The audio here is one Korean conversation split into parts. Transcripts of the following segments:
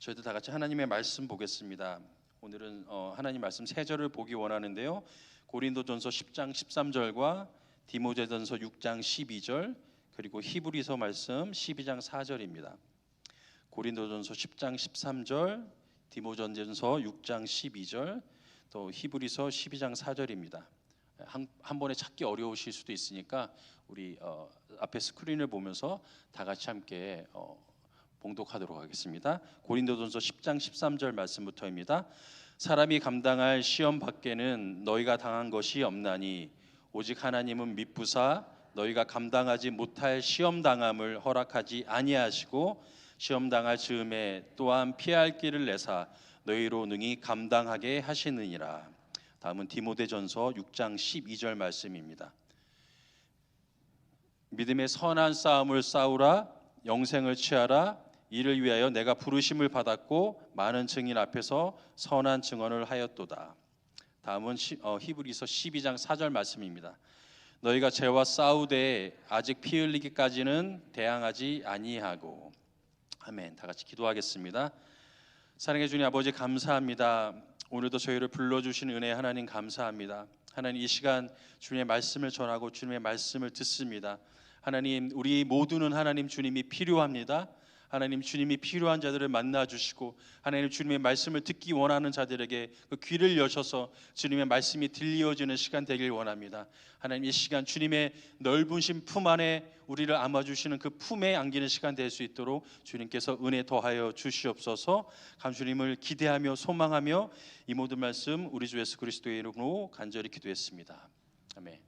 저희도 다 같이 하나님의 말씀 보겠습니다. 오늘은 하나님 말씀 3절을 보기 원하는데요. 고린도전서 10장 13절과 디모데전서 6장 12절 그리고 히브리서 말씀 12장 4절입니다. 고린도전서 10장 13절, 디모데전서 6장 12절, 또 히브리서 12장 4절입니다. 한 번에 찾기 어려우실 수도 있으니까 우리 앞에 스크린을 보면서 다 같이 함께 봉독하도록 하겠습니다. 고린도전서 10장 13절 말씀부터입니다. 사람이 감당할 시험 밖에는 너희가 당한 것이 없나니 오직 하나님은 미쁘사 너희가 감당하지 못할 시험 당함을 허락하지 아니하시고 시험 당할 즈음에 또한 피할 길을 내사 너희로 능히 감당하게 하시느니라. 다음은 디모데전서 6장 12절 말씀입니다. 믿음의 선한 싸움을 싸우라, 영생을 취하라. 이를 위하여 내가 부르심을 받았고 많은 증인 앞에서 선한 증언을 하였도다. 다음은 히브리서 12장 4절 말씀입니다. 너희가 죄와 싸우되 아직 피 흘리기까지는 대항하지 아니하고. 아멘. 다 같이 기도하겠습니다. 사랑해 주님 아버지 감사합니다. 오늘도 저희를 불러주신 은혜 하나님 감사합니다. 하나님 이 시간 주님의 말씀을 전하고 주님의 말씀을 듣습니다. 하나님 우리 모두는 하나님 주님이 필요합니다. 하나님 주님이 필요한 자들을 만나 주시고 하나님 주님의 말씀을 듣기 원하는 자들에게 그 귀를 여셔서 주님의 말씀이 들려지는 시간 되길 원합니다. 하나님 이 시간 주님의 넓으신 품 안에 우리를 안아주시는 그 품에 안기는 시간 될 수 있도록 주님께서 은혜 더하여 주시옵소서. 주님을 기대하며 소망하며 이 모든 말씀 우리 주 예수 그리스도의 이름으로 간절히 기도했습니다. 아멘.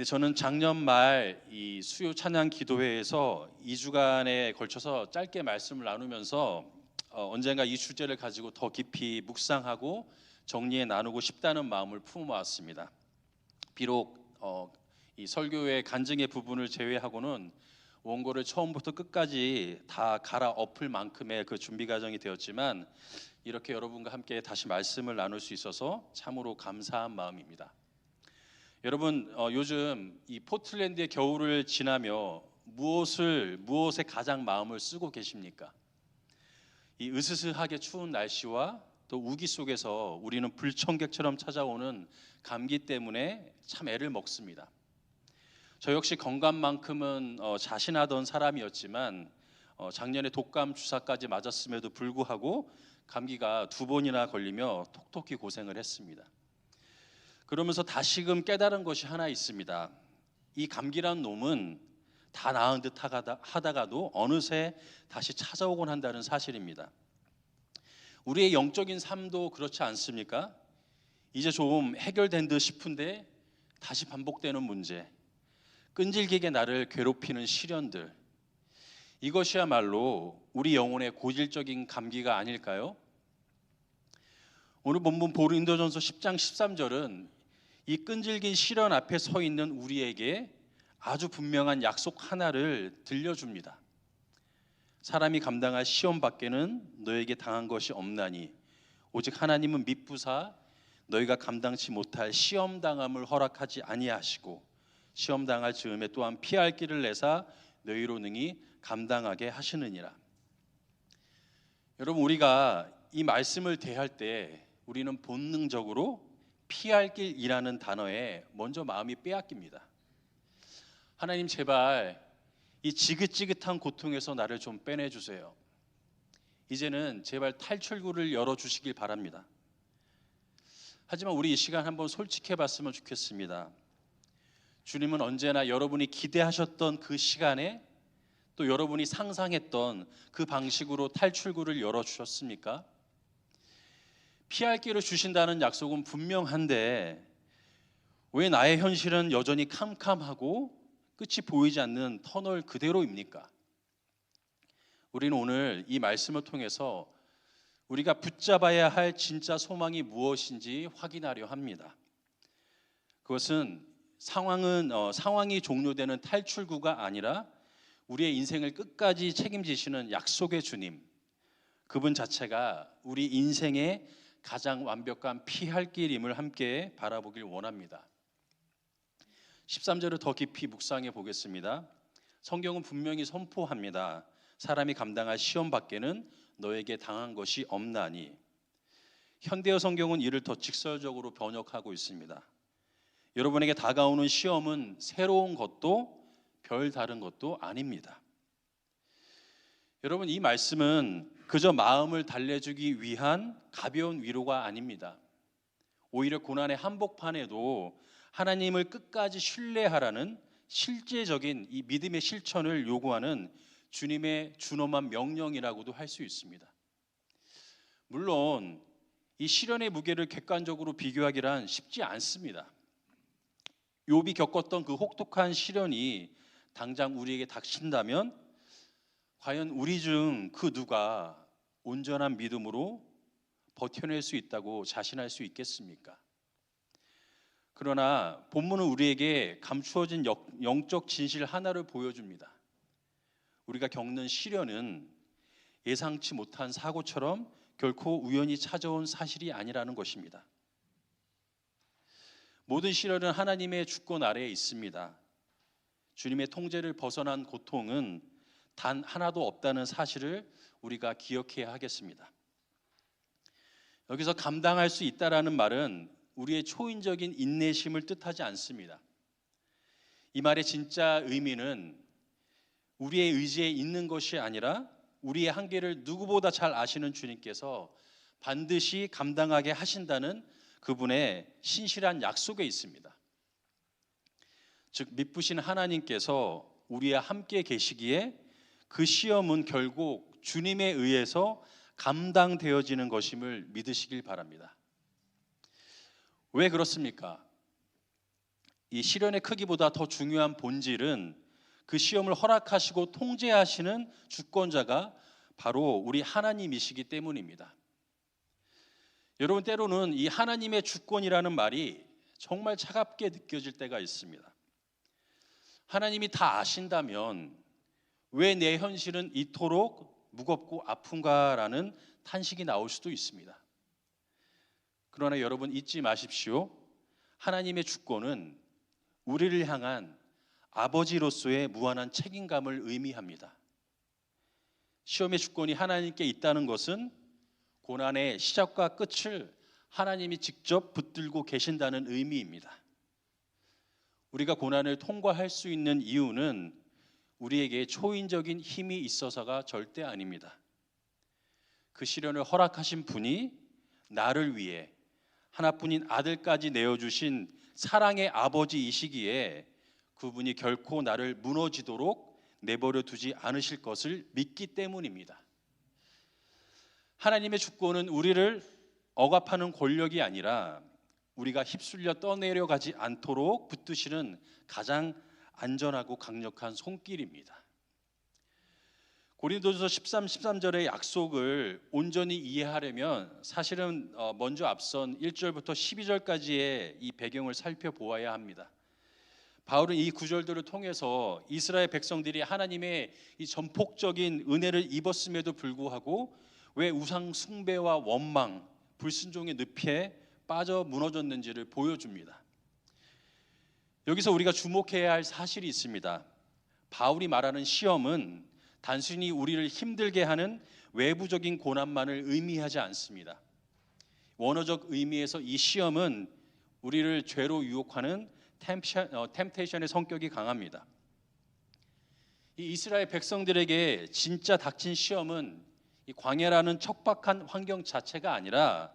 저는 작년 말 이 수요 찬양 기도회에서 2주간에 걸쳐서 짧게 말씀을 나누면서 언젠가 이 주제를 가지고 더 깊이 묵상하고 정리해 나누고 싶다는 마음을 품어왔습니다. 비록 이 설교의 간증의 부분을 제외하고는 원고를 처음부터 끝까지 다 갈아엎을 만큼의 그 준비 과정이 되었지만 이렇게 여러분과 함께 다시 말씀을 나눌 수 있어서 참으로 감사한 마음입니다. 여러분 요즘 이 포틀랜드의 겨울을 지나며 무엇에 가장 마음을 쓰고 계십니까? 이 으스스하게 추운 날씨와 또 우기 속에서 우리는 불청객처럼 찾아오는 감기 때문에 참 애를 먹습니다. 저 역시 건강만큼은 자신하던 사람이었지만 작년에 독감 주사까지 맞았음에도 불구하고 감기가 2번이나 걸리며 톡톡히 고생을 했습니다. 그러면서 다시금 깨달은 것이 하나 있습니다. 이 감기란 놈은 다 나은 듯 하다가도 어느새 다시 찾아오곤 한다는 사실입니다. 우리의 영적인 삶도 그렇지 않습니까? 이제 좀 해결된 듯 싶은데 다시 반복되는 문제, 끈질기게 나를 괴롭히는 시련들, 이것이야말로 우리 영혼의 고질적인 감기가 아닐까요? 오늘 본문 고린도전서 10장 13절은 이 끈질긴 시련 앞에 서 있는 우리에게 아주 분명한 약속 하나를 들려줍니다. 사람이 감당할 시험 밖에는 너에게 당한 것이 없나니 오직 하나님은 미쁘사 너희가 감당치 못할 시험 당함을 허락하지 아니하시고 시험 당할 즈음에 또한 피할 길을 내사 너희로 능히 감당하게 하시느니라. 여러분 우리가 이 말씀을 대할 때 우리는 본능적으로 피할 길이라는 단어에 먼저 마음이 빼앗깁니다. 하나님 제발 이 지긋지긋한 고통에서 나를 좀 빼내주세요. 이제는 제발 탈출구를 열어주시길 바랍니다. 하지만 우리 이 시간 한번 솔직해 봤으면 좋겠습니다. 주님은 언제나 여러분이 기대하셨던 그 시간에 또 여러분이 상상했던 그 방식으로 탈출구를 열어주셨습니까? 피할 길을 주신다는 약속은 분명한데 왜 나의 현실은 여전히 캄캄하고 끝이 보이지 않는 터널 그대로입니까? 우리는 오늘 이 말씀을 통해서 우리가 붙잡아야 할 진짜 소망이 무엇인지 확인하려 합니다. 그것은 상황이 종료되는 탈출구가 아니라 우리의 인생을 끝까지 책임지시는 약속의 주님, 그분 자체가 우리 인생의 가장 완벽한 피할 길임을 함께 바라보길 원합니다. 13절을 더 깊이 묵상해 보겠습니다. 성경은 분명히 선포합니다. 사람이 감당할 시험 밖에는 너에게 당한 것이 없나니. 현대어 성경은 이를 더 직설적으로 번역하고 있습니다. 여러분에게 다가오는 시험은 새로운 것도 별 다른 것도 아닙니다. 여러분, 이 말씀은 그저 마음을 달래주기 위한 가벼운 위로가 아닙니다. 오히려 고난의 한복판에도 하나님을 끝까지 신뢰하라는 실제적인 이 믿음의 실천을 요구하는 주님의 준엄한 명령이라고도 할 수 있습니다. 물론 이 시련의 무게를 객관적으로 비교하기란 쉽지 않습니다. 욥이 겪었던 그 혹독한 시련이 당장 우리에게 닥친다면 과연 우리 중 그 누가 온전한 믿음으로 버텨낼 수 있다고 자신할 수 있겠습니까? 그러나 본문은 우리에게 감추어진 영적 진실 하나를 보여줍니다. 우리가 겪는 시련은 예상치 못한 사고처럼 결코 우연히 찾아온 사실이 아니라는 것입니다. 모든 시련은 하나님의 주권 아래에 있습니다. 주님의 통제를 벗어난 고통은 단 하나도 없다는 사실을 우리가 기억해야 하겠습니다. 여기서 감당할 수 있다라는 말은 우리의 초인적인 인내심을 뜻하지 않습니다. 이 말의 진짜 의미는 우리의 의지에 있는 것이 아니라 우리의 한계를 누구보다 잘 아시는 주님께서 반드시 감당하게 하신다는 그분의 신실한 약속에 있습니다. 즉 믿으신 하나님께서 우리와 함께 계시기에 그 시험은 결국 주님에 의해서 감당되어지는 것임을 믿으시길 바랍니다. 왜 그렇습니까? 이 시련의 크기보다 더 중요한 본질은 그 시험을 허락하시고 통제하시는 주권자가 바로 우리 하나님이시기 때문입니다. 여러분, 때로는 이 하나님의 주권이라는 말이 정말 차갑게 느껴질 때가 있습니다. 하나님이 다 아신다면 왜 내 현실은 이토록 무겁고 아픈가라는 탄식이 나올 수도 있습니다. 그러나 여러분 잊지 마십시오. 하나님의 주권은 우리를 향한 아버지로서의 무한한 책임감을 의미합니다. 시험의 주권이 하나님께 있다는 것은 고난의 시작과 끝을 하나님이 직접 붙들고 계신다는 의미입니다. 우리가 고난을 통과할 수 있는 이유는 우리에게 초인적인 힘이 있어서가 절대 아닙니다. 그 시련을 허락하신 분이 나를 위해 하나뿐인 아들까지 내어주신 사랑의 아버지이시기에 그분이 결코 나를 무너지도록 내버려 두지 않으실 것을 믿기 때문입니다. 하나님의 주권은 우리를 억압하는 권력이 아니라 우리가 휩쓸려 떠내려가지 않도록 붙드시는 가장 안전하고 강력한 손길입니다. 고린도전서 13절의 약속을 온전히 이해하려면 사실은 먼저 앞선 1절부터 12절까지의 이 배경을 살펴보아야 합니다. 바울은 이 구절들을 통해서 이스라엘 백성들이 하나님의 이 전폭적인 은혜를 입었음에도 불구하고 왜 우상 숭배와 원망, 불순종의 늪에 빠져 무너졌는지를 보여줍니다. 여기서 우리가 주목해야 할 사실이 있습니다. 바울이 말하는 시험은 단순히 우리를 힘들게 하는 외부적인 고난만을 의미하지 않습니다. 원어적 의미에서 이 시험은 우리를 죄로 유혹하는 템테이션의 성격이 강합니다. 이 이스라엘 백성들에게 진짜 닥친 시험은 이 광야라는 척박한 환경 자체가 아니라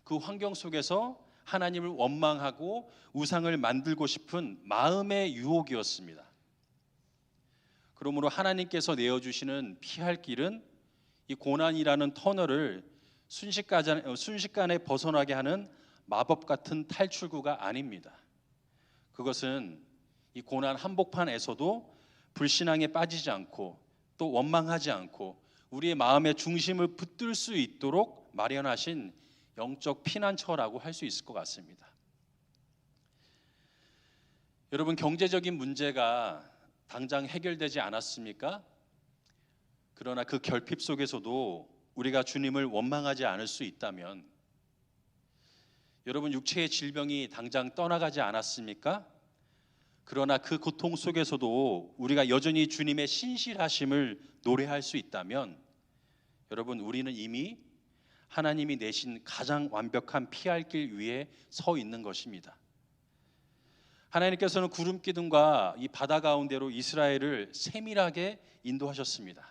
그 환경 속에서 하나님을 원망하고 우상을 만들고 싶은 마음의 유혹이었습니다. 그러므로 하나님께서 내어주시는 피할 길은 이 고난이라는 터널을 순식간에 벗어나게 하는 마법 같은 탈출구가 아닙니다. 그것은 이 고난 한복판에서도 불신앙에 빠지지 않고 또 원망하지 않고 우리의 마음의 중심을 붙들 수 있도록 마련하신 영적 피난처라고 할 수 있을 것 같습니다. 여러분, 경제적인 문제가 당장 해결되지 않았습니까? 그러나 그 결핍 속에서도 우리가 주님을 원망하지 않을 수 있다면, 여러분 육체의 질병이 당장 떠나가지 않았습니까? 그러나 그 고통 속에서도 우리가 여전히 주님의 신실하심을 노래할 수 있다면 여러분, 우리는 이미 하나님이 내신 가장 완벽한 피할 길 위에 서 있는 것입니다. 하나님께서는 구름 기둥과 이 바다 가운데로 이스라엘을 세밀하게 인도하셨습니다.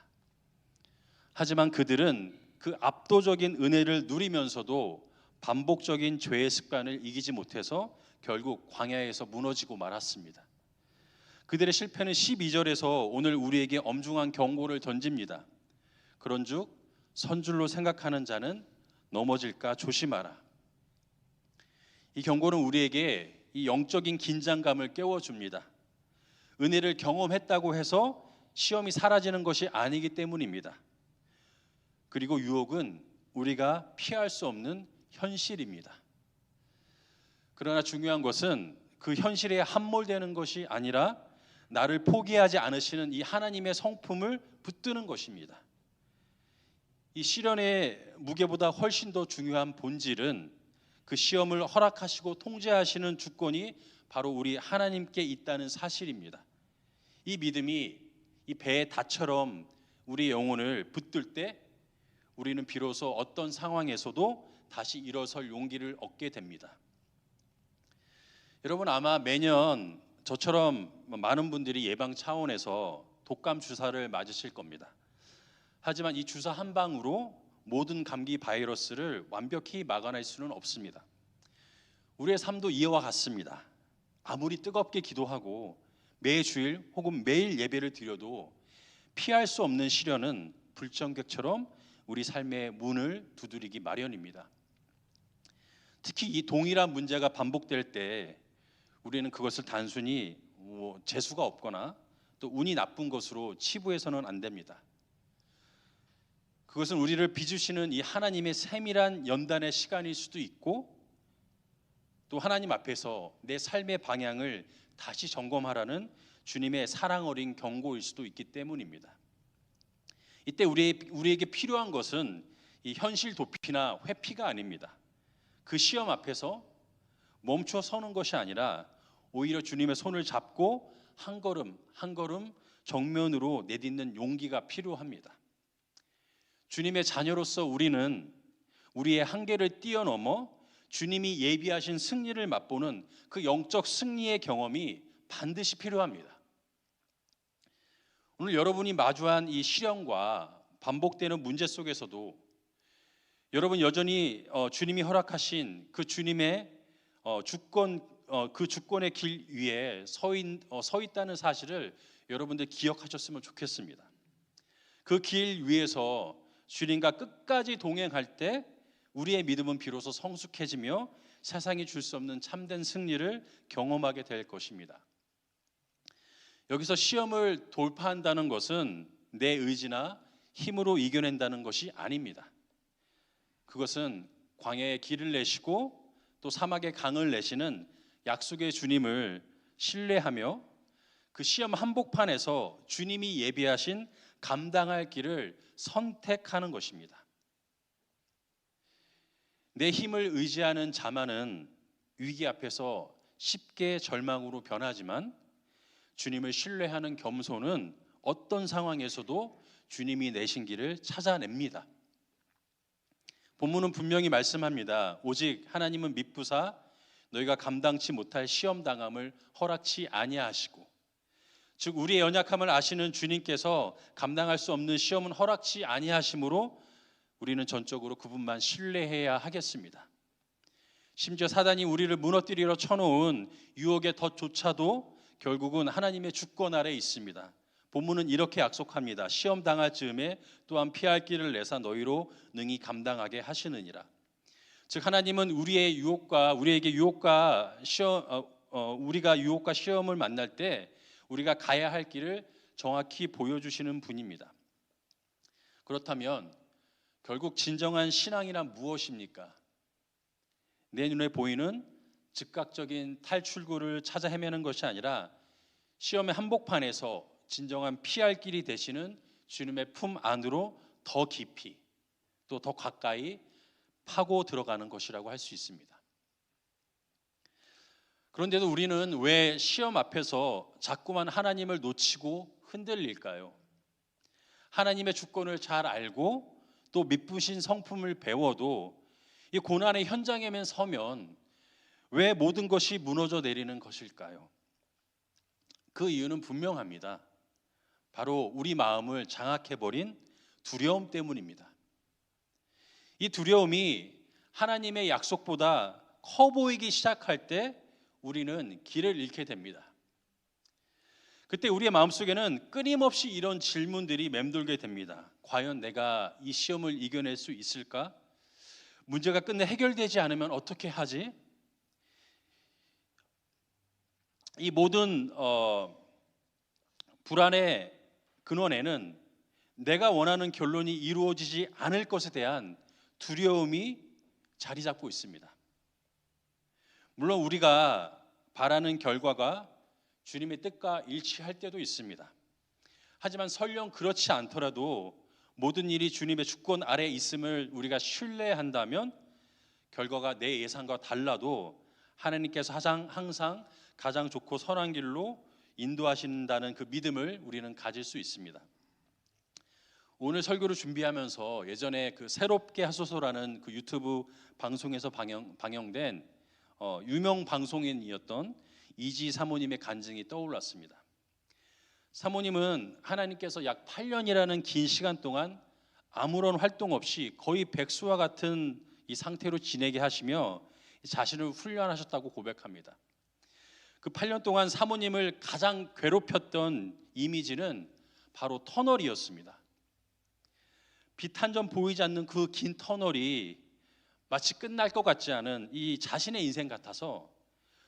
하지만 그들은 그 압도적인 은혜를 누리면서도 반복적인 죄의 습관을 이기지 못해서 결국 광야에서 무너지고 말았습니다. 그들의 실패는 12절에서 오늘 우리에게 엄중한 경고를 던집니다. 그런즉 선줄로 생각하는 자는 넘어질까 조심하라. 이 경고는 우리에게 이 영적인 긴장감을 깨워줍니다. 은혜를 경험했다고 해서 시험이 사라지는 것이 아니기 때문입니다. 그리고 유혹은 우리가 피할 수 없는 현실입니다. 그러나 중요한 것은 그 현실에 함몰되는 것이 아니라 나를 포기하지 않으시는 이 하나님의 성품을 붙드는 것입니다. 이 시련의 무게보다 훨씬 더 중요한 본질은 그 시험을 허락하시고 통제하시는 주권이 바로 우리 하나님께 있다는 사실입니다. 이 믿음이 이 배의 닷처럼 우리 영혼을 붙들 때 우리는 비로소 어떤 상황에서도 다시 일어설 용기를 얻게 됩니다. 여러분, 아마 매년 저처럼 많은 분들이 예방 차원에서 독감 주사를 맞으실 겁니다. 하지만 이 주사 한 방으로 모든 감기 바이러스를 완벽히 막아낼 수는 없습니다. 우리의 삶도 이와 같습니다. 아무리 뜨겁게 기도하고 매주일 혹은 매일 예배를 드려도 피할 수 없는 시련은 불청객처럼 우리 삶의 문을 두드리기 마련입니다. 특히 이 동일한 문제가 반복될 때 우리는 그것을 단순히 재수가 없거나 또 운이 나쁜 것으로 치부해서는 안 됩니다. 그것은 우리를 빚으시는 이 하나님의 세밀한 연단의 시간일 수도 있고 또 하나님 앞에서 내 삶의 방향을 다시 점검하라는 주님의 사랑 어린 경고일 수도 있기 때문입니다. 이때 우리에게 필요한 것은 이 현실 도피나 회피가 아닙니다. 그 시험 앞에서 멈춰 서는 것이 아니라 오히려 주님의 손을 잡고 한 걸음 한 걸음 정면으로 내딛는 용기가 필요합니다. 주님의 자녀로서 우리는 우리의 한계를 뛰어넘어 주님이 예비하신 승리를 맛보는 그 영적 승리의 경험이 반드시 필요합니다. 오늘 여러분이 마주한 이 시련과 반복되는 문제 속에서도 여러분 여전히 주님이 허락하신 그 주님의 그 주권의 길 위에 서 있다는 사실을 여러분들 기억하셨으면 좋겠습니다. 그 길 위에서 주님과 끝까지 동행할 때 우리의 믿음은 비로소 성숙해지며 세상이 줄 수 없는 참된 승리를 경험하게 될 것입니다. 여기서 시험을 돌파한다는 것은 내 의지나 힘으로 이겨낸다는 것이 아닙니다. 그것은 광야에 길을 내시고 또 사막에 강을 내시는 약속의 주님을 신뢰하며 그 시험 한복판에서 주님이 예비하신 감당할 길을 선택하는 것입니다. 내 힘을 의지하는 자만은 위기 앞에서 쉽게 절망으로 변하지만 주님을 신뢰하는 겸손은 어떤 상황에서도 주님이 내신 길을 찾아냅니다. 본문은 분명히 말씀합니다. 오직 하나님은 미쁘사 너희가 감당치 못할 시험 당함을 허락치 아니하시고, 즉 우리의 연약함을 아시는 주님께서 감당할 수 없는 시험은 허락치 아니하심으로 우리는 전적으로 그분만 신뢰해야 하겠습니다. 심지어 사단이 우리를 무너뜨리려 쳐놓은 유혹의 덫조차도 결국은 하나님의 주권 아래 있습니다. 본문은 이렇게 약속합니다. 시험 당할 즈음에 또한 피할 길을 내사 너희로 능히 감당하게 하시느니라. 즉 하나님은 우리의 유혹과 우리가 유혹과 시험을 만날 때 우리가 가야 할 길을 정확히 보여주시는 분입니다. 그렇다면 결국 진정한 신앙이란 무엇입니까? 내 눈에 보이는 즉각적인 탈출구를 찾아 헤매는 것이 아니라 시험의 한복판에서 진정한 피할 길이 되시는 주님의 품 안으로 더 깊이 또 더 가까이 파고 들어가는 것이라고 할 수 있습니다. 그런데도 우리는 왜 시험 앞에서 자꾸만 하나님을 놓치고 흔들릴까요? 하나님의 주권을 잘 알고 또 믿으신 성품을 배워도 이 고난의 현장에만 서면 왜 모든 것이 무너져 내리는 것일까요? 그 이유는 분명합니다. 바로 우리 마음을 장악해버린 두려움 때문입니다. 이 두려움이 하나님의 약속보다 커 보이기 시작할 때 우리는 길을 잃게 됩니다. 그때 우리의 마음속에는 끊임없이 이런 질문들이 맴돌게 됩니다. 과연 내가 이 시험을 이겨낼 수 있을까? 문제가 끝내 해결되지 않으면 어떻게 하지? 이 모든 불안의 근원에는 내가 원하는 결론이 이루어지지 않을 것에 대한 두려움이 자리 잡고 있습니다. 물론 우리가 바라는 결과가 주님의 뜻과 일치할 때도 있습니다. 하지만 설령 그렇지 않더라도 모든 일이 주님의 주권 아래에 있음을 우리가 신뢰한다면 결과가 내 예상과 달라도 하나님께서 항상 가장 좋고 선한 길로 인도하신다는 그 믿음을 우리는 가질 수 있습니다. 오늘 설교를 준비하면서 예전에 그 새롭게 하소서라는 그 유튜브 방송에서 방영된 유명 방송인이었던 이지 사모님의 간증이 떠올랐습니다. 사모님은 하나님께서 약 8년이라는 긴 시간 동안 아무런 활동 없이 거의 백수와 같은 이 상태로 지내게 하시며 자신을 훈련하셨다고 고백합니다. 그 8년 동안 사모님을 가장 괴롭혔던 이미지는 바로 터널이었습니다. 빛 한 점 보이지 않는 그 긴 터널이 마치 끝날 것 같지 않은 이 자신의 인생 같아서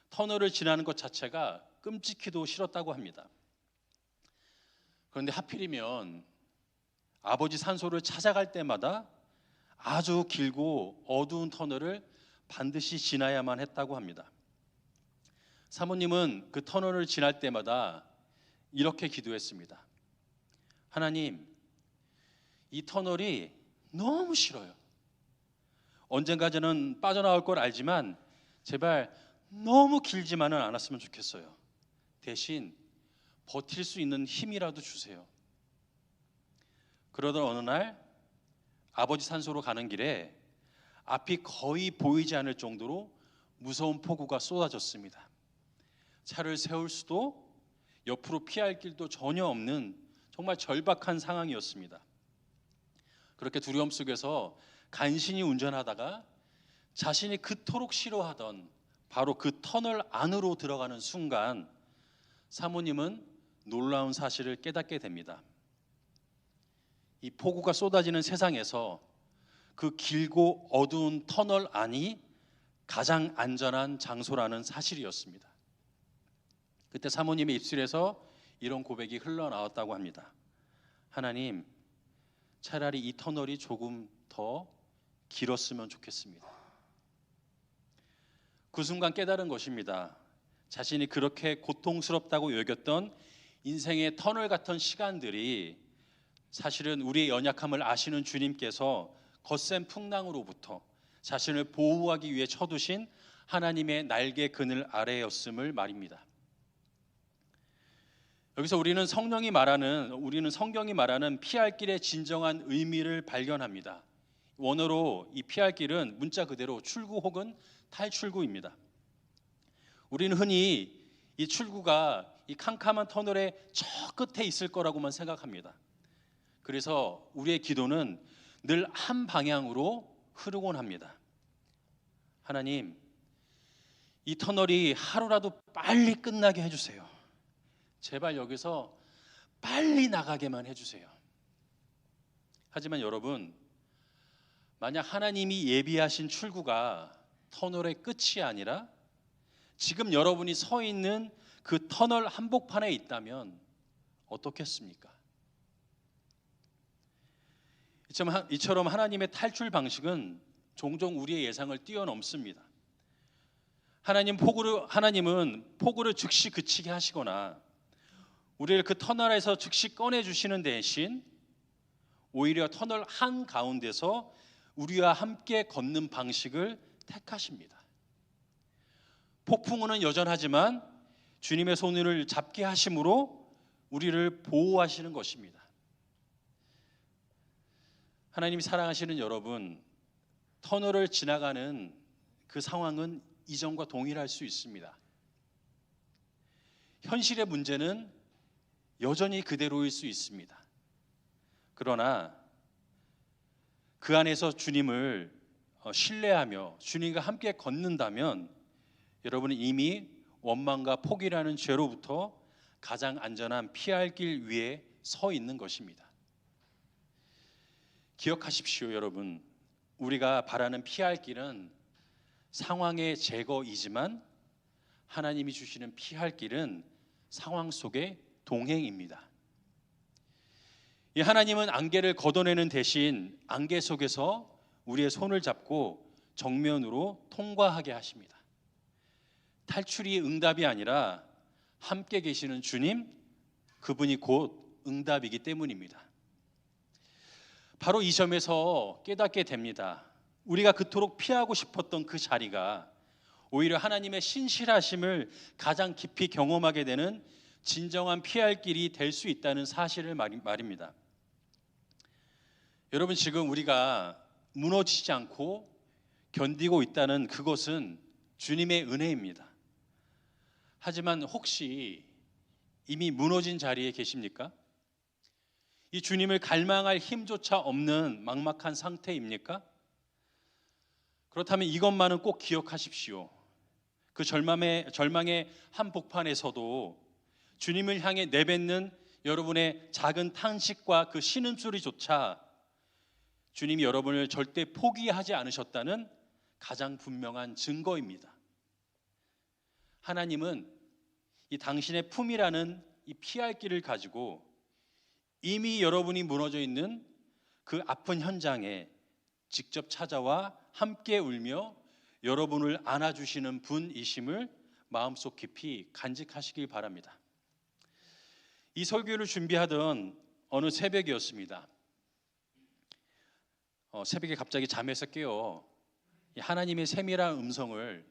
터널을 지나는 것 자체가 끔찍히도 싫었다고 합니다. 그런데 하필이면 아버지 산소를 찾아갈 때마다 아주 길고 어두운 터널을 반드시 지나야만 했다고 합니다. 사모님은 그 터널을 지날 때마다 이렇게 기도했습니다. 하나님, 이 터널이 너무 싫어요. 언젠가는 빠져나올 걸 알지만 제발 너무 길지만은 않았으면 좋겠어요. 대신 버틸 수 있는 힘이라도 주세요. 그러던 어느 날 아버지 산소로 가는 길에 앞이 거의 보이지 않을 정도로 무서운 폭우가 쏟아졌습니다. 차를 세울 수도 옆으로 피할 길도 전혀 없는 정말 절박한 상황이었습니다. 그렇게 두려움 속에서 간신히 운전하다가 자신이 그토록 싫어하던 바로 그 터널 안으로 들어가는 순간 사모님은 놀라운 사실을 깨닫게 됩니다. 이 폭우가 쏟아지는 세상에서 그 길고 어두운 터널 안이 가장 안전한 장소라는 사실이었습니다. 그때 사모님의 입술에서 이런 고백이 흘러나왔다고 합니다. 하나님, 차라리 이 터널이 조금 더 길었으면 좋겠습니다. 그 순간 깨달은 것입니다. 자신이 그렇게 고통스럽다고 여겼던 인생의 터널 같은 시간들이 사실은 우리의 연약함을 아시는 주님께서 거센 풍랑으로부터 자신을 보호하기 위해 쳐두신 하나님의 날개 그늘 아래였음을 말입니다. 여기서 우리는 성경이 말하는 피할 길의 진정한 의미를 발견합니다. 원어로 이 피할 길은 문자 그대로 출구 혹은 탈출구입니다. 우리는 흔히 이 출구가 이 캄캄한 터널의 저 끝에 있을 거라고만 생각합니다. 그래서 우리의 기도는 늘 한 방향으로 흐르곤 합니다. 하나님, 이 터널이 하루라도 빨리 끝나게 해주세요. 제발 여기서 빨리 나가게만 해주세요. 하지만 여러분, 만약 하나님이 예비하신 출구가 터널의 끝이 아니라 지금 여러분이 서 있는 그 터널 한복판에 있다면 어떻겠습니까? 이처럼 하나님의 탈출 방식은 종종 우리의 예상을 뛰어넘습니다. 하나님은 폭우를 즉시 그치게 하시거나 우리를 그 터널에서 즉시 꺼내주시는 대신 오히려 터널 한가운데서 우리와 함께 걷는 방식을 택하십니다. 폭풍우는 여전하지만 주님의 손을 잡게 하심으로 우리를 보호하시는 것입니다. 하나님이 사랑하시는 여러분, 터널을 지나가는 그 상황은 이전과 동일할 수 있습니다. 현실의 문제는 여전히 그대로일 수 있습니다. 그러나 그 안에서 주님을 신뢰하며 주님과 함께 걷는다면 여러분은 이미 원망과 포기라는 죄로부터 가장 안전한 피할 길 위에 서 있는 것입니다. 기억하십시오, 여러분. 우리가 바라는 피할 길은 상황의 제거이지만 하나님이 주시는 피할 길은 상황 속의 동행입니다. 이 하나님은 안개를 걷어내는 대신 안개 속에서 우리의 손을 잡고 정면으로 통과하게 하십니다. 탈출이 응답이 아니라 함께 계시는 주님, 그분이 곧 응답이기 때문입니다. 바로 이 점에서 깨닫게 됩니다. 우리가 그토록 피하고 싶었던 그 자리가 오히려 하나님의 신실하심을 가장 깊이 경험하게 되는 진정한 피할 길이 될 수 있다는 사실을 말입니다. 여러분, 지금 우리가 무너지지 않고 견디고 있다는 그것은 주님의 은혜입니다. 하지만 혹시 이미 무너진 자리에 계십니까? 이 주님을 갈망할 힘조차 없는 막막한 상태입니까? 그렇다면 이것만은 꼭 기억하십시오. 그 절망의 한복판에서도 주님을 향해 내뱉는 여러분의 작은 탄식과 그 신음소리조차 주님이 여러분을 절대 포기하지 않으셨다는 가장 분명한 증거입니다. 하나님은 이 당신의 품이라는 이 피할 길을 가지고 이미 여러분이 무너져 있는 그 아픈 현장에 직접 찾아와 함께 울며 여러분을 안아주시는 분이심을 마음속 깊이 간직하시길 바랍니다. 이 설교를 준비하던 어느 새벽이었습니다. 새벽에 갑자기 잠에서 깨어 하나님의 세밀한 음성을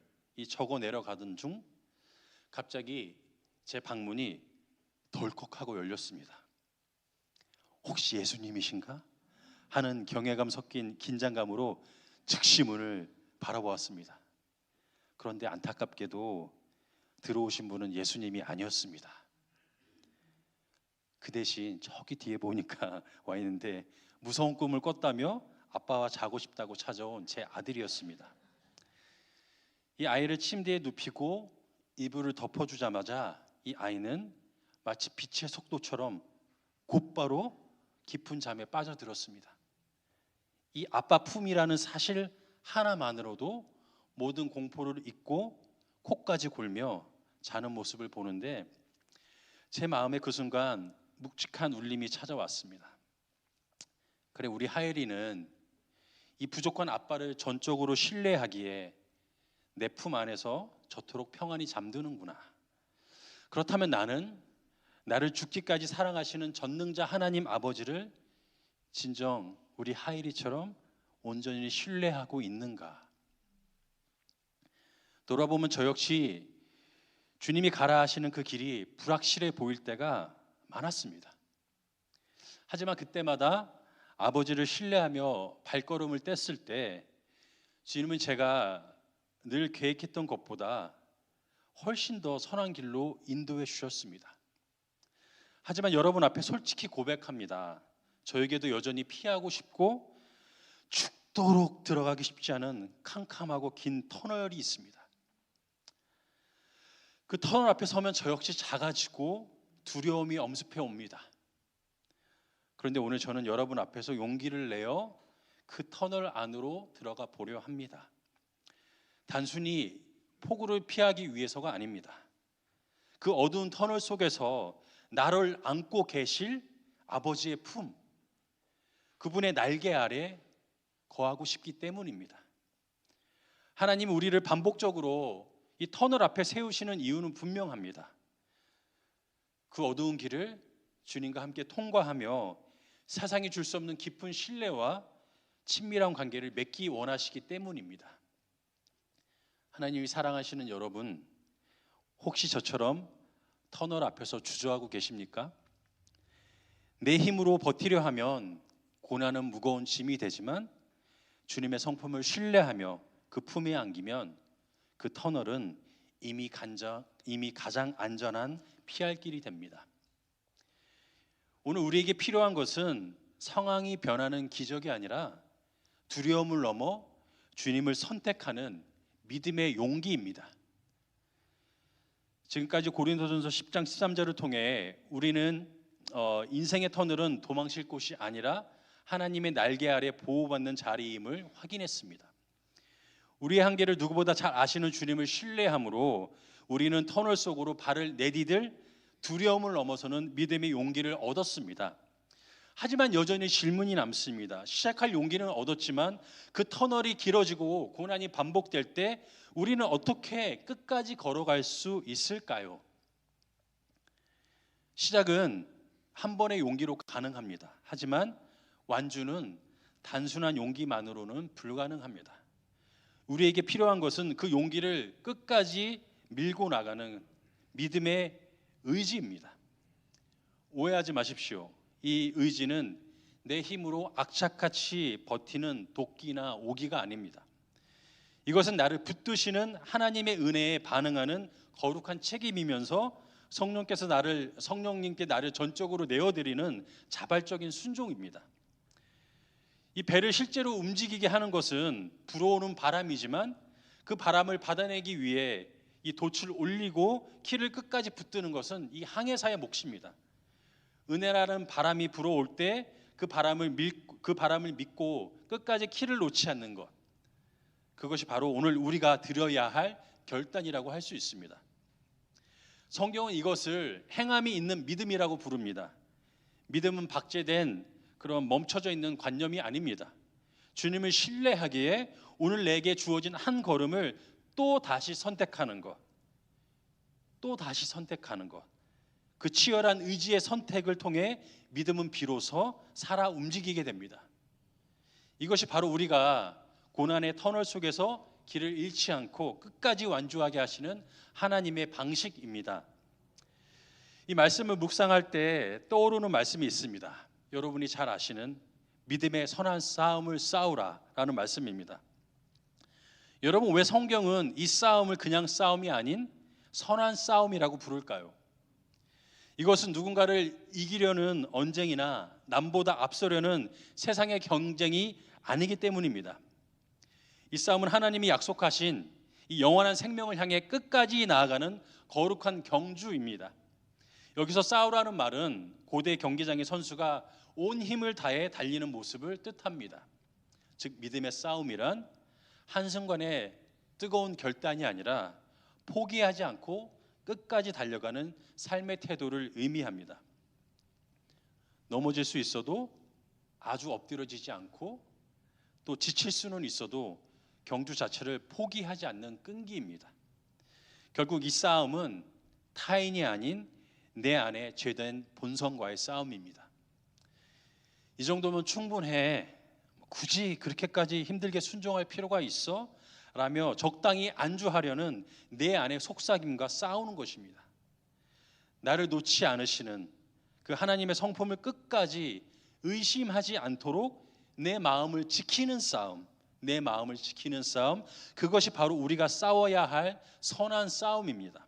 적어 내려가던 중 갑자기 제 방문이 덜컥하고 열렸습니다. 혹시 예수님이신가? 하는 경외감 섞인 긴장감으로 즉시 문을 바라보았습니다. 그런데 안타깝게도 들어오신 분은 예수님이 아니었습니다. 그 대신 저기 뒤에 보니까 와 있는데 무서운 꿈을 꿨다며 아빠와 자고 싶다고 찾아온 제 아들이었습니다. 이 아이를 침대에 눕히고 이불을 덮어주자마자 이 아이는 마치 빛의 속도처럼 곧바로 깊은 잠에 빠져들었습니다. 이 아빠 품이라는 사실 하나만으로도 모든 공포를 잊고 코까지 골며 자는 모습을 보는데 제 마음에 그 순간 묵직한 울림이 찾아왔습니다. 그래, 우리 하엘이는 이 부족한 아빠를 전적으로 신뢰하기에 내 품 안에서 저토록 평안히 잠드는구나. 그렇다면 나는 나를 죽기까지 사랑하시는 전능자 하나님 아버지를 진정 우리 하엘이처럼 온전히 신뢰하고 있는가? 돌아보면 저 역시 주님이 가라 하시는 그 길이 불확실해 보일 때가 많았습니다. 하지만 그때마다 아버지를 신뢰하며 발걸음을 뗐을 때 주님은 제가 늘 계획했던 것보다 훨씬 더 선한 길로 인도해 주셨습니다. 하지만 여러분 앞에 솔직히 고백합니다. 저에게도 여전히 피하고 싶고 죽도록 들어가기 쉽지 않은 캄캄하고 긴 터널이 있습니다. 그 터널 앞에 서면 저 역시 작아지고 두려움이 엄습해 옵니다. 그런데 오늘 저는 여러분 앞에서 용기를 내어 그 터널 안으로 들어가 보려 합니다. 단순히 폭우를 피하기 위해서가 아닙니다. 그 어두운 터널 속에서 나를 안고 계실 아버지의 품, 그분의 날개 아래 거하고 싶기 때문입니다. 하나님은 우리를 반복적으로 이 터널 앞에 세우시는 이유는 분명합니다. 그 어두운 길을 주님과 함께 통과하며 세상이 줄 수 없는 깊은 신뢰와 친밀한 관계를 맺기 원하시기 때문입니다. 하나님이 사랑하시는 여러분, 혹시 저처럼 터널 앞에서 주저하고 계십니까? 내 힘으로 버티려 하면 고난은 무거운 짐이 되지만 주님의 성품을 신뢰하며 그 품에 안기면 그 터널은 이미 가장 안전한 피할 길이 됩니다. 오늘 우리에게 필요한 것은 상황이 변하는 기적이 아니라 두려움을 넘어 주님을 선택하는 믿음의 용기입니다. 지금까지 고린도전서 10장 13절을 통해 우리는 인생의 터널은 도망칠 곳이 아니라 하나님의 날개 아래 보호받는 자리임을 확인했습니다. 우리의 한계를 누구보다 잘 아시는 주님을 신뢰함으로 우리는 터널 속으로 발을 내디딜 두려움을 넘어서는 믿음의 용기를 얻었습니다. 하지만 여전히 질문이 남습니다. 시작할 용기는 얻었지만 그 터널이 길어지고 고난이 반복될 때 우리는 어떻게 끝까지 걸어갈 수 있을까요? 시작은 한 번의 용기로 가능합니다. 하지만 완주는 단순한 용기만으로는 불가능합니다. 우리에게 필요한 것은 그 용기를 끝까지 밀고 나가는 믿음의 의지입니다. 오해하지 마십시오. 이 의지는 내 힘으로 악착같이 버티는 도끼나 오기가 아닙니다. 이것은 나를 붙드시는 하나님의 은혜에 반응하는 거룩한 책임이면서 성령님께 나를 전적으로 내어드리는 자발적인 순종입니다. 이 배를 실제로 움직이게 하는 것은 불어오는 바람이지만 그 바람을 받아내기 위해 이 돛을 올리고 키를 끝까지 붙드는 것은 이 항해사의 몫입니다. 은혜라는 바람이 불어올 때 그 바람을 믿고 끝까지 키를 놓지 않는 것, 그것이 바로 오늘 우리가 드려야 할 결단이라고 할 수 있습니다. 성경은 이것을 행함이 있는 믿음이라고 부릅니다. 믿음은 박제된 그런 멈춰져 있는 관념이 아닙니다. 주님을 신뢰하기에 오늘 내게 주어진 한 걸음을 또 다시 선택하는 것, 그 치열한 의지의 선택을 통해 믿음은 비로소 살아 움직이게 됩니다. 이것이 바로 우리가 고난의 터널 속에서 길을 잃지 않고 끝까지 완주하게 하시는 하나님의 방식입니다. 이 말씀을 묵상할 때 떠오르는 말씀이 있습니다. 여러분이 잘 아시는 믿음의 선한 싸움을 싸우라라는 말씀입니다. 여러분, 왜 성경은 이 싸움을 그냥 싸움이 아닌 선한 싸움이라고 부를까요? 이것은 누군가를 이기려는 언쟁이나 남보다 앞서려는 세상의 경쟁이 아니기 때문입니다. 이 싸움은 하나님이 약속하신 이 영원한 생명을 향해 끝까지 나아가는 거룩한 경주입니다. 여기서 싸우라는 말은 고대 경기장의 선수가 온 힘을 다해 달리는 모습을 뜻합니다. 즉 믿음의 싸움이란 한순간의 뜨거운 결단이 아니라 포기하지 않고 끝까지 달려가는 삶의 태도를 의미합니다. 넘어질 수 있어도 아주 엎드려지지 않고 또 지칠 수는 있어도 경주 자체를 포기하지 않는 끈기입니다. 결국 이 싸움은 타인이 아닌 내 안에 죄된 본성과의 싸움입니다. 이 정도면 충분해, 굳이 그렇게까지 힘들게 순종할 필요가 있어? 라며 적당히 안주하려는 내 안의 속삭임과 싸우는 것입니다. 나를 놓지 않으시는 그 하나님의 성품을 끝까지 의심하지 않도록 내 마음을 지키는 싸움, 그것이 바로 우리가 싸워야 할 선한 싸움입니다.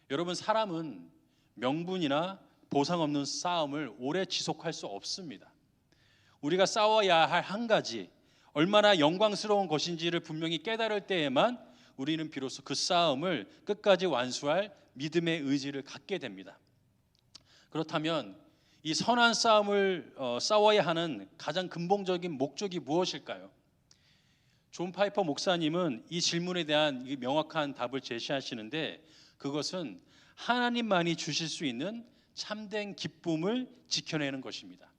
여러분, 사람은 명분이나 보상 없는 싸움을 오래 지속할 수 없습니다. 우리가 싸워야 할 한 가지, 얼마나 영광스러운 것인지를 분명히 깨달을 때에만 우리는 비로소 그 싸움을 끝까지 완수할 믿음의 의지를 갖게 됩니다. 그렇다면 이 선한 싸움을 싸워야 하는 가장 근본적인 목적이 무엇일까요? 존 파이퍼 목사님은 이 질문에 대한 명확한 답을 제시하시는데, 그것은 하나님만이 주실 수 있는 참된 기쁨을 지켜내는 것입니다.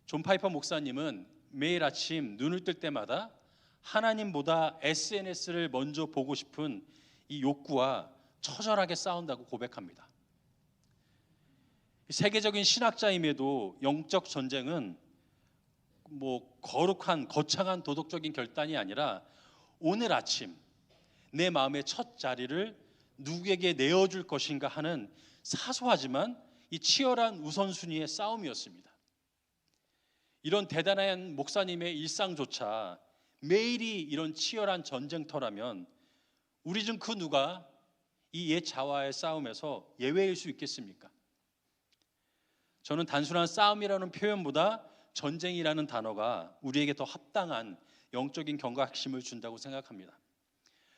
존 파이퍼 목사님은 매일 아침 눈을 뜰 때마다 하나님보다 SNS를 먼저 보고 싶은 이 욕구와 처절하게 싸운다고 고백합니다. 세계적인 신학자임에도 영적 전쟁은 거룩한 거창한 도덕적인 결단이 아니라 오늘 아침 내 마음의 첫 자리를 누구에게 내어줄 것인가 하는 사소하지만 이 치열한 우선순위의 싸움이었습니다. 이런 대단한 목사님의 일상조차 매일이 이런 치열한 전쟁터라면 우리 중 그 누가 이 옛 자와의 싸움에서 예외일 수 있겠습니까? 저는 단순한 싸움이라는 표현보다 전쟁이라는 단어가 우리에게 더 합당한 영적인 경각심을 준다고 생각합니다.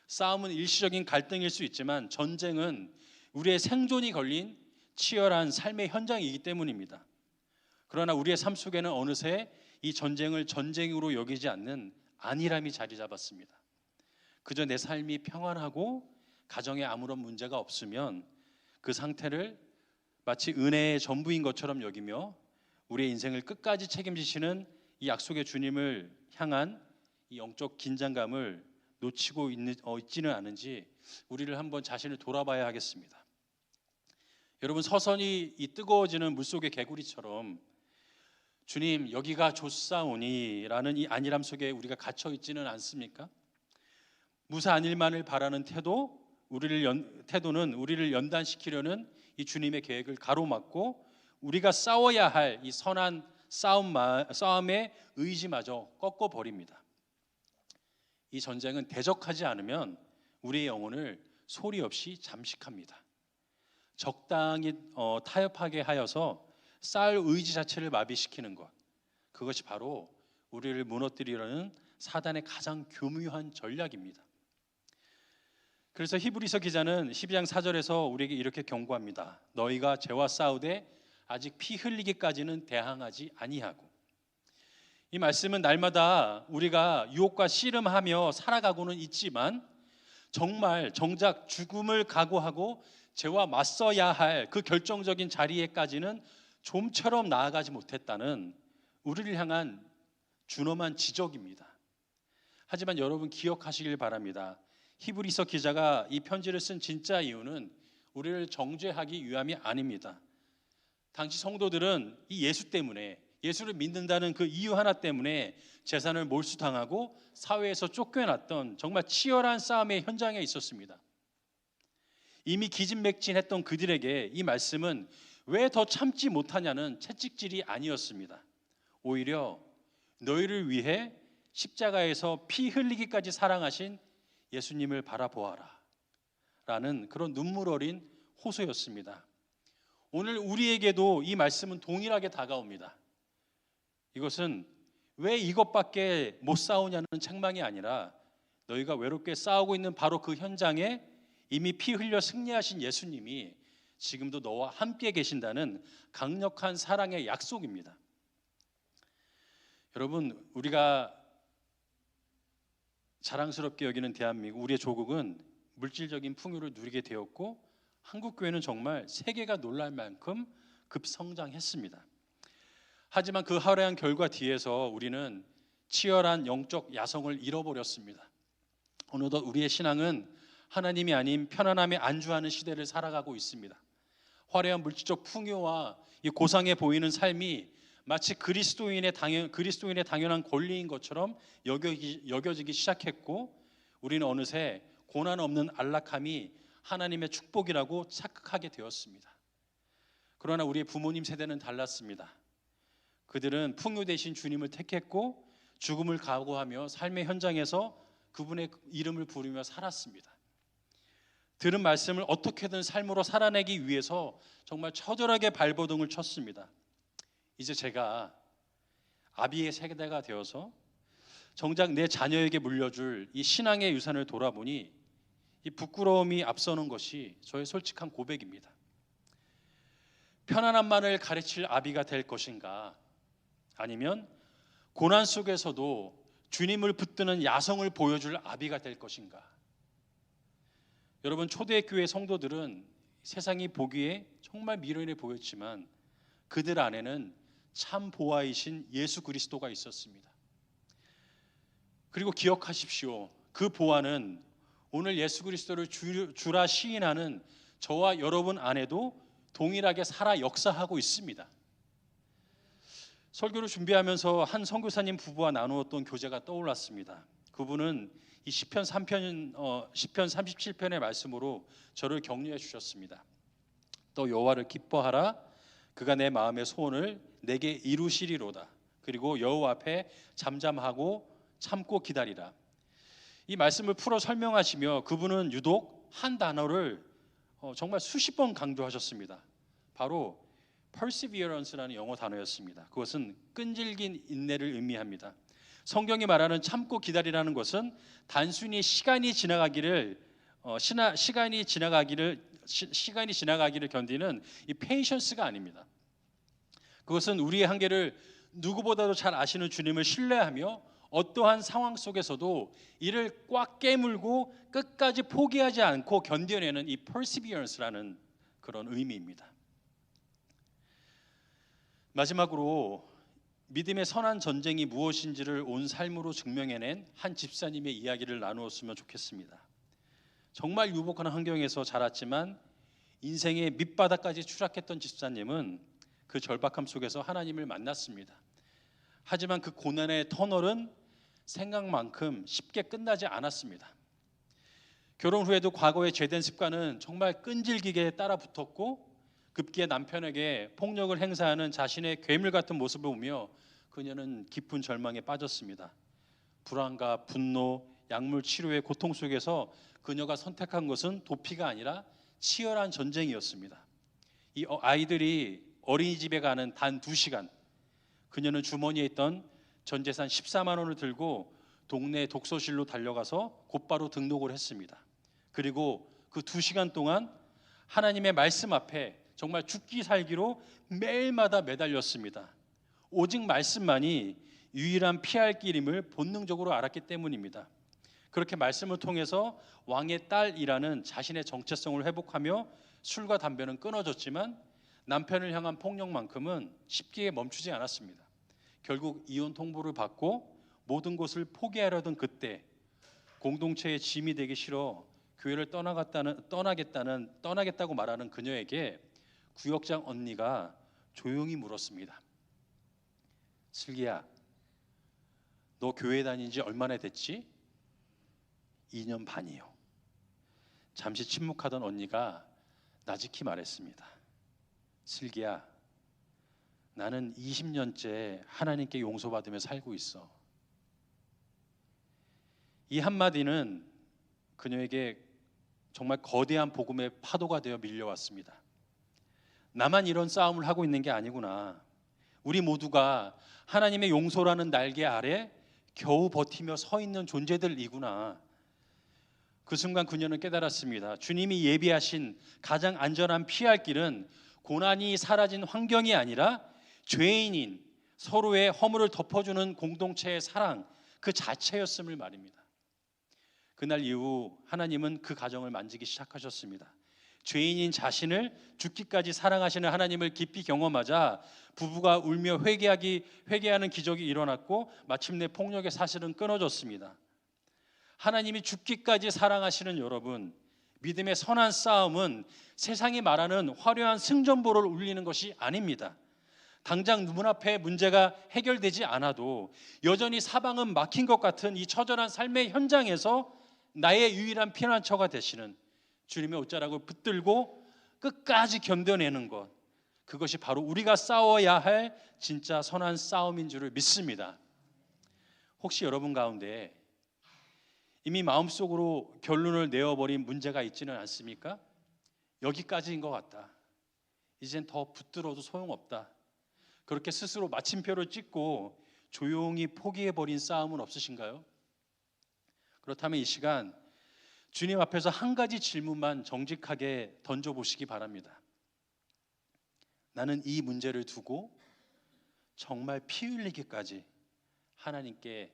싸움은 일시적인 갈등일 수 있지만 전쟁은 우리의 생존이 걸린 치열한 삶의 현장이기 때문입니다. 그러나 우리의 삶 속에는 어느새 이 전쟁을 전쟁으로 여기지 않는 안일함이 자리 잡았습니다. 그저 내 삶이 평안하고 가정에 아무런 문제가 없으면 그 상태를 마치 은혜의 전부인 것처럼 여기며 우리의 인생을 끝까지 책임지시는 이 약속의 주님을 향한 이 영적 긴장감을 놓치고 있지는 않은지 우리를 한번 자신을 돌아봐야 하겠습니다. 여러분, 서서히 이 뜨거워지는 물속의 개구리처럼 주님 여기가 좋사오니라는 이 안일함 속에 우리가 갇혀 있지는 않습니까? 무사한 일만을 바라는 태도는 우리를 연단시키려는 이 주님의 계획을 가로막고 우리가 싸워야 할 이 선한 싸움의 의지마저 꺾어버립니다. 이 전쟁은 대적하지 않으면 우리의 영혼을 소리 없이 잠식합니다. 적당히 타협하게 하여서 싸울 의지 자체를 마비시키는 것, 그것이 바로 우리를 무너뜨리려는 사단의 가장 교묘한 전략입니다. 그래서 히브리서 기자는 12장 4절에서 우리에게 이렇게 경고합니다. 너희가 죄와 싸우되 아직 피 흘리기까지는 대항하지 아니하고. 이 말씀은 날마다 우리가 유혹과 씨름하며 살아가고는 있지만 정작 죽음을 각오하고 죄와 맞서야 할 그 결정적인 자리에까지는 좀처럼 나아가지 못했다는 우리를 향한 준엄한 지적입니다. 하지만 여러분 기억하시길 바랍니다. 히브리서 기자가 이 편지를 쓴 진짜 이유는 우리를 정죄하기 위함이 아닙니다. 당시 성도들은 이 예수 때문에, 예수를 믿는다는 그 이유 하나 때문에 재산을 몰수당하고 사회에서 쫓겨났던 정말 치열한 싸움의 현장에 있었습니다. 이미 기진맥진했던 그들에게 이 말씀은 왜 더 참지 못하냐는 채찍질이 아니었습니다. 오히려 너희를 위해 십자가에서 피 흘리기까지 사랑하신 예수님을 바라보아라 라는 그런 눈물 어린 호소였습니다. 오늘 우리에게도 이 말씀은 동일하게 다가옵니다. 이것은 왜 이것밖에 못 싸우냐는 책망이 아니라 너희가 외롭게 싸우고 있는 바로 그 현장에 이미 피 흘려 승리하신 예수님이 지금도 너와 함께 계신다는 강력한 사랑의 약속입니다. 여러분, 우리가 자랑스럽게 여기는 대한민국, 우리의 조국은 물질적인 풍요를 누리게 되었고 한국교회는 정말 세계가 놀랄 만큼 급성장했습니다. 하지만 그 화려한 결과 뒤에서 우리는 치열한 영적 야성을 잃어버렸습니다. 어느덧 우리의 신앙은 하나님이 아닌 편안함에 안주하는 시대를 살아가고 있습니다. 화려한 물질적 풍요와 이 고상해 보이는 삶이 마치 그리스도인의 당연한 권리인 것처럼 여겨지기 시작했고 우리는 어느새 고난 없는 안락함이 하나님의 축복이라고 착각하게 되었습니다. 그러나 우리의 부모님 세대는 달랐습니다. 그들은 풍요 대신 주님을 택했고 죽음을 각오하며 삶의 현장에서 그분의 이름을 부르며 살았습니다. 들은 말씀을 어떻게든 삶으로 살아내기 위해서 정말 처절하게 발버둥을 쳤습니다. 이제 제가 아비의 세대가 되어서 정작 내 자녀에게 물려줄 이 신앙의 유산을 돌아보니 이 부끄러움이 앞서는 것이 저의 솔직한 고백입니다. 편안함만을 가르칠 아비가 될 것인가, 아니면 고난 속에서도 주님을 붙드는 야성을 보여줄 아비가 될 것인가. 여러분, 초대교회 성도들은 세상이 보기에 정말 미련해 보였지만 그들 안에는 참 보아이신 예수 그리스도가 있었습니다. 그리고 기억하십시오. 그 보아는 오늘 예수 그리스도를 주라 시인하는 저와 여러분 안에도 동일하게 살아 역사하고 있습니다. 설교를 준비하면서 한 선교사님 부부와 나누었던 교제가 떠올랐습니다. 그분은 이 시편 37편의 말씀으로 저를 격려해 주셨습니다. 또 여호와를 기뻐하라. 그가 내 마음의 소원을 내게 이루시리로다. 그리고 여호와 앞에 잠잠하고 참고 기다리라. 이 말씀을 풀어 설명하시며 그분은 유독 한 단어를 정말 수십 번 강조하셨습니다. 바로 perseverance라는 영어 단어였습니다. 그것은 끈질긴 인내를 의미합니다. 성경이 말하는 참고 기다리라는 것은 단순히 시간이 지나가기를 견디는 이 페이션스가 아닙니다. 그것은 우리의 한계를 누구보다도 잘 아시는 주님을 신뢰하며 어떠한 상황 속에서도 이를 꽉 깨물고 끝까지 포기하지 않고 견뎌내는 이 perseverance라는 그런 의미입니다. 마지막으로 믿음의 선한 전쟁이 무엇인지를 온 삶으로 증명해낸 한 집사님의 이야기를 나누었으면 좋겠습니다. 정말 유복한 환경에서 자랐지만 인생의 밑바닥까지 추락했던 집사님은 그 절박함 속에서 하나님을 만났습니다. 하지만 그 고난의 터널은 생각만큼 쉽게 끝나지 않았습니다. 결혼 후에도 과거의 죄된 습관은 정말 끈질기게 따라 붙었고 급기야 남편에게 폭력을 행사하는 자신의 괴물 같은 모습을 보며 그녀는 깊은 절망에 빠졌습니다. 불안과 분노, 약물 치료의 고통 속에서 그녀가 선택한 것은 도피가 아니라 치열한 전쟁이었습니다. 이 아이들이 어린이집에 가는 단 2시간, 그녀는 주머니에 있던 전 재산 14만 원을 들고 동네 독서실로 달려가서 곧바로 등록을 했습니다. 그리고 그 2시간 동안 하나님의 말씀 앞에 정말 죽기 살기로 매일마다 매달렸습니다. 오직 말씀만이 유일한 피할 길임을 본능적으로 알았기 때문입니다. 그렇게 말씀을 통해서 왕의 딸이라는 자신의 정체성을 회복하며 술과 담배는 끊어졌지만 남편을 향한 폭력만큼은 쉽게 멈추지 않았습니다. 결국 이혼 통보를 받고 모든 것을 포기하려던 그때 공동체의 짐이 되기 싫어 교회를 떠나겠다고 말하는 그녀에게 구역장 언니가 조용히 물었습니다. 슬기야, 너 교회 다닌 지 얼마나 됐지? 2년 반이요. 잠시 침묵하던 언니가 나직히 말했습니다. 슬기야, 나는 20년째 하나님께 용서받으며 살고 있어. 이 한마디는 그녀에게 정말 거대한 복음의 파도가 되어 밀려왔습니다. 나만 이런 싸움을 하고 있는 게 아니구나. 우리 모두가 하나님의 용서라는 날개 아래 겨우 버티며 서 있는 존재들이구나. 그 순간 그녀는 깨달았습니다. 주님이 예비하신 가장 안전한 피할 길은 고난이 사라진 환경이 아니라 죄인인 서로의 허물을 덮어주는 공동체의 사랑 그 자체였음을 말입니다. 그날 이후 하나님은 그 가정을 만지기 시작하셨습니다. 죄인인 자신을 죽기까지 사랑하시는 하나님을 깊이 경험하자 부부가 울며 회개하는 기적이 일어났고 마침내 폭력의 사실은 끊어졌습니다. 하나님이 죽기까지 사랑하시는 여러분, 믿음의 선한 싸움은 세상이 말하는 화려한 승전보를 울리는 것이 아닙니다. 당장 눈앞에 문제가 해결되지 않아도 여전히 사방은 막힌 것 같은 이 처절한 삶의 현장에서 나의 유일한 피난처가 되시는 주님의 옷자락을 붙들고 끝까지 견뎌내는 것, 그것이 바로 우리가 싸워야 할 진짜 선한 싸움인 줄을 믿습니다. 혹시 여러분 가운데 이미 마음속으로 결론을 내어버린 문제가 있지는 않습니까? 여기까지인 것 같다. 이젠 더 붙들어도 소용없다. 그렇게 스스로 마침표를 찍고 조용히 포기해버린 싸움은 없으신가요? 그렇다면 이 시간 주님 앞에서 한 가지 질문만 정직하게 던져보시기 바랍니다. 나는 이 문제를 두고 정말 피 흘리기까지 하나님께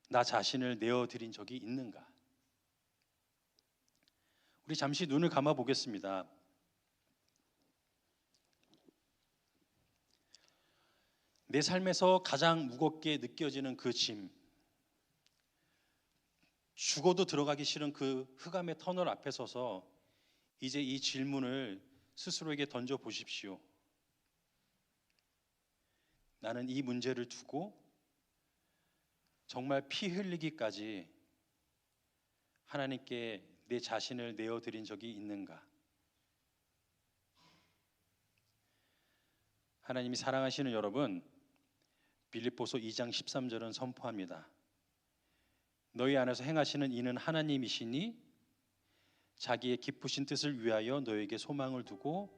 나 자신을 내어드린 적이 있는가? 우리 잠시 눈을 감아 보겠습니다. 내 삶에서 가장 무겁게 느껴지는 그 짐, 죽어도 들어가기 싫은 그 흑암의 터널 앞에 서서 이제 이 질문을 스스로에게 던져 보십시오. 나는 이 문제를 두고 정말 피 흘리기까지 하나님께 내 자신을 내어드린 적이 있는가? 하나님이 사랑하시는 여러분, 빌립보서 2장 13절은 선포합니다. 너희 안에서 행하시는 이는 하나님이시니 자기의 기쁘신 뜻을 위하여 너에게 소망을 두고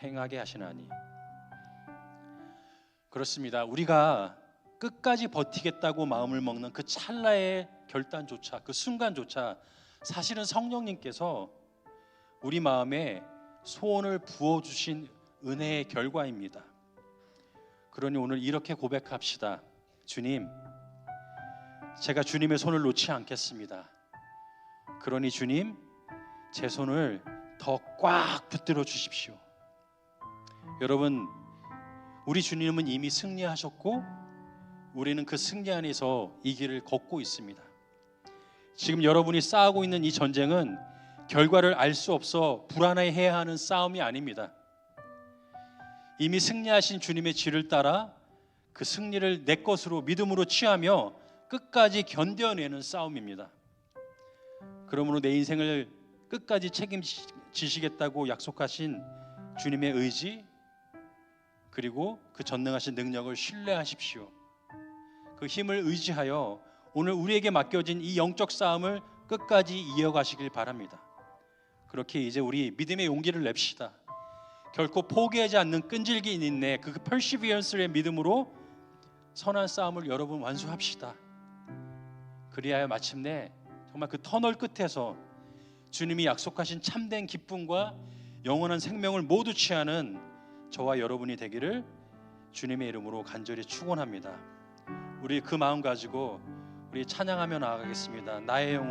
행하게 하시나니. 그렇습니다. 우리가 끝까지 버티겠다고 마음을 먹는 그 찰나의 결단조차, 그 순간조차 사실은 성령님께서 우리 마음에 소원을 부어주신 은혜의 결과입니다. 그러니 오늘 이렇게 고백합시다. 주님, 제가 주님의 손을 놓지 않겠습니다. 그러니 주님, 제 손을 더 꽉 붙들어 주십시오. 여러분, 우리 주님은 이미 승리하셨고 우리는 그 승리 안에서 이 길을 걷고 있습니다. 지금 여러분이 싸우고 있는 이 전쟁은 결과를 알 수 없어 불안해해야 하는 싸움이 아닙니다. 이미 승리하신 주님의 뒤를 따라 그 승리를 내 것으로 믿음으로 취하며 끝까지 견뎌내는 싸움입니다. 그러므로 내 인생을 끝까지 책임지시겠다고 약속하신 주님의 의지, 그리고 그 전능하신 능력을 신뢰하십시오. 그 힘을 의지하여 오늘 우리에게 맡겨진 이 영적 싸움을 끝까지 이어가시길 바랍니다. 그렇게 이제 우리 믿음의 용기를 냅시다. 결코 포기하지 않는 끈질긴 인내, 그 perseverance의 믿음으로 선한 싸움을 여러분 완수합시다. 그리하여 마침내 정말 그 터널 끝에서 주님이 약속하신 참된 기쁨과 영원한 생명을 모두 취하는 저와 여러분이 되기를 주님의 이름으로 간절히 축원합니다. 우리 그 마음 가지고 우리 찬양하며 나아가겠습니다. 나의 영혼